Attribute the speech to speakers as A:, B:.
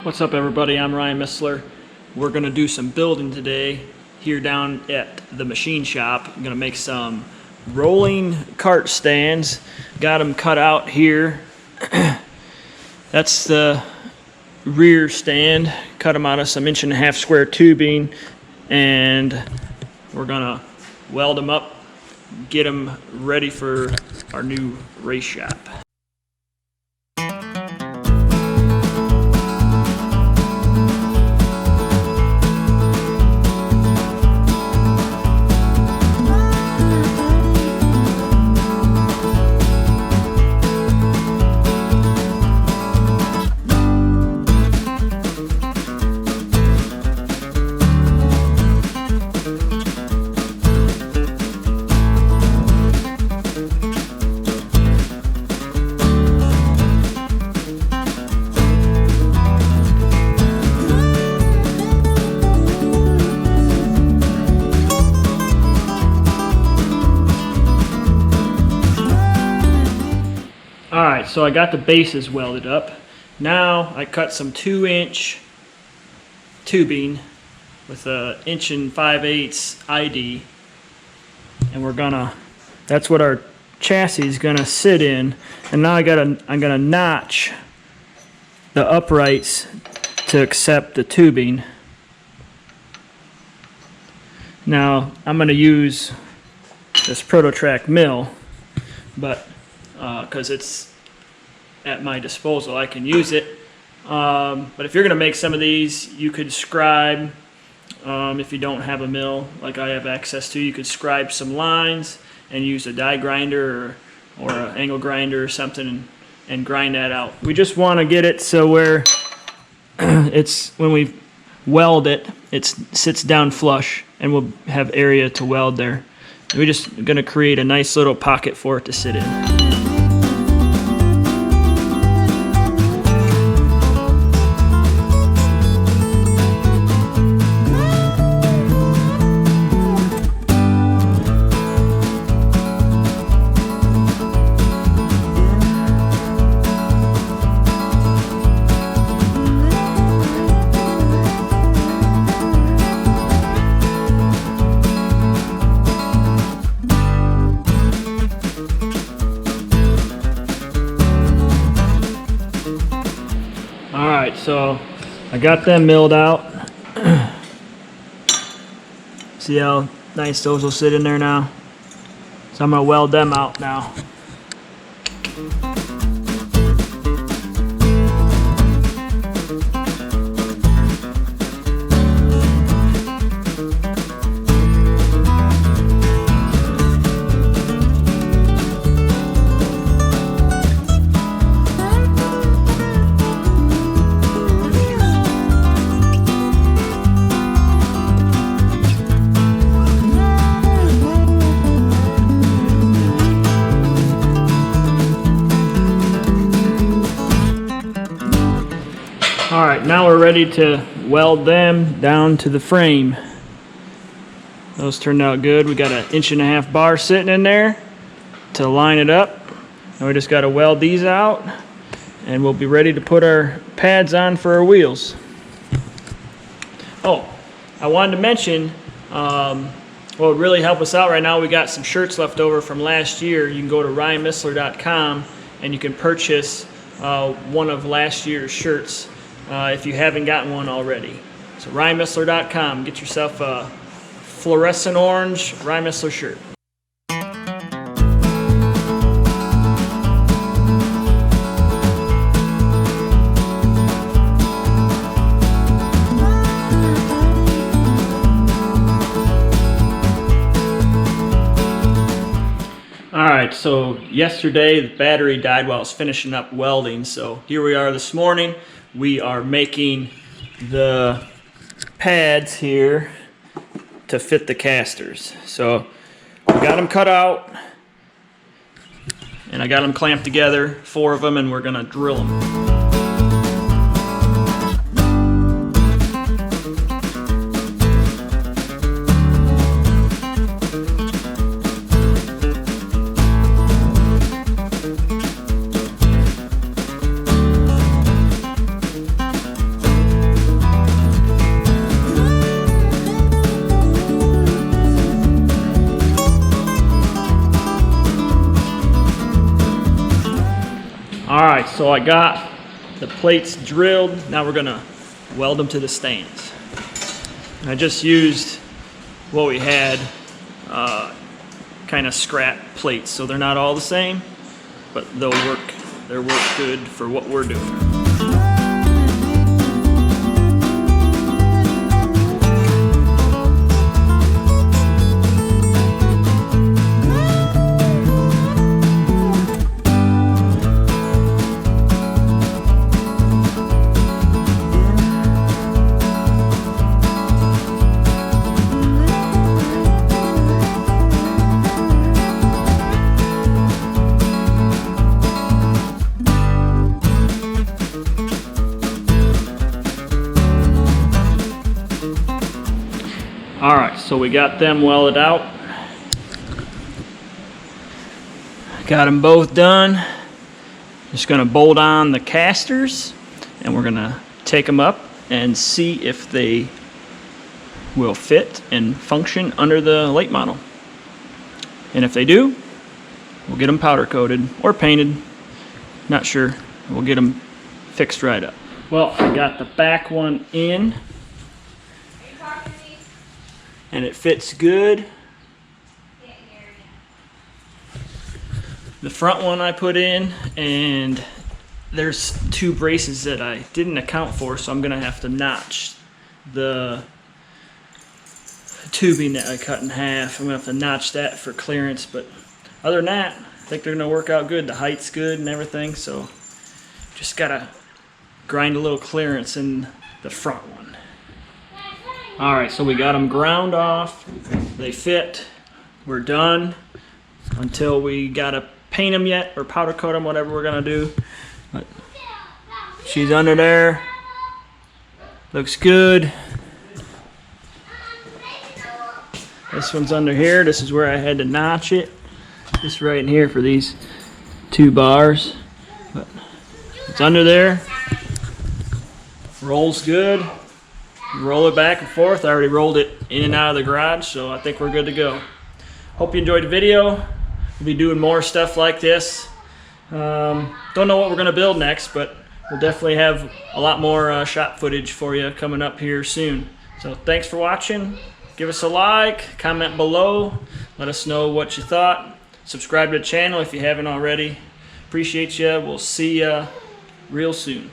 A: What's up everybody, I'm Ryan Missler. We're going to do some building today here down at the machine shop. I'm going to make some rolling cart stands. Got them cut out here. That's the rear stand. Cut them out of some 1.5 inch square tubing, and we're going to weld them up, get them ready for our new race shop. Alright, so I got the bases welded up. Now I cut some 2-inch tubing with a 1 5/8 ID, and we're gonna, that's what our chassis is gonna sit in. And now I'm gonna notch the uprights to accept the tubing. Now I'm gonna use this Prototrack mill, but because it's at my disposal, I can use it. But if you're going to make some of these, you could scribe. If you don't have a mill like I have access to, you could scribe some lines and use a die grinder or an angle grinder or something and grind that out. We just want to get it so where it's, when we weld it, it sits down flush and we'll have area to weld there. We're just going to create a nice little pocket for it to sit in. Alright, so I got them milled out. See how nice those will sit in there now? So I'm going to weld them out now. Alright, now we're ready to weld them down to the frame. Those turned out good. We got an 1.5 inch bar sitting in there to line it up. And we just got to weld these out, and we'll be ready to put our pads on for our wheels. Oh, I wanted to mention, what would really help us out right now, we got some shirts left over from last year. You can go to ryanmissler.com and you can purchase one of last year's shirts. If you haven't gotten one already. So ryanmissler.com, get yourself a fluorescent orange Ryan Missler shirt. Alright, so yesterday the battery died while I was finishing up welding, so here we are this morning. We are making the pads here to fit the casters. So we got them cut out, and I got them clamped together, 4 of them, and we're going to drill them. so I got the plates drilled. Now we're gonna weld them to the stands. I just used what we had, kind of scrap plates, so they're not all the same, but they'll work. They'll work good for what we're doing. All right, so we got them welded out. Got them both done. Just gonna bolt on the casters and we're gonna take them up and see if they will fit and function under the late model. And if they do, we'll get them powder coated or painted. Not sure. We'll get them fixed right up. Well, I got the back one in. And it fits good. The front one I put in, and there's two braces that I didn't account for, so I'm gonna have to notch the tubing that I cut in half. I'm gonna have to notch that for clearance, but other than that, I think they're gonna work out good. The height's good and everything, so just gotta grind a little clearance in the front one. Alright, so we got them ground off. They fit. We're done until we gotta paint them yet or powder coat them, whatever we're gonna do. But she's under there. Looks good. This one's under here. This is where I had to notch it. Just right in here for these two bars. But it's under there. Rolls good. Roll it back and forth. I already rolled it in and out of the garage, so I think we're good to go. Hope you enjoyed the video. We'll be doing more stuff like this. Don't know what we're going to build next, but we'll definitely have a lot more shop footage for you coming up here soon. So thanks for watching. Give us a like, comment below, let us know what you thought. Subscribe to the channel if you haven't already. Appreciate you. We'll see you real soon.